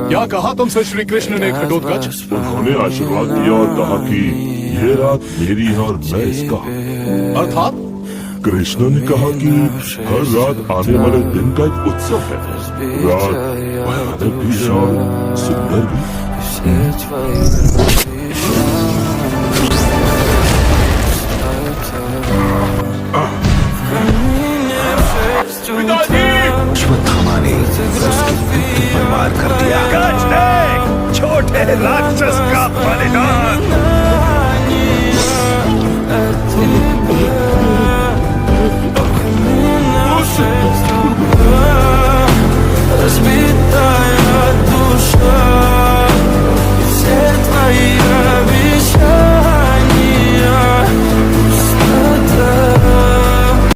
क्या कहा तुमसे श्री कृष्ण ने घटोत्कच? उन्होंने आशीर्वाद दिया और कहा कि ये रात मेरी है और मैं इसका। अर्थात कृष्ण ने कहा कि हर रात आने वाले दिन का एक उत्सव है। रात भयानक भी है और सुंदर भी। अश्वत्थामा ने उसके पुत्र पर वार कर दिया। छोटे राक्षस का बलिदान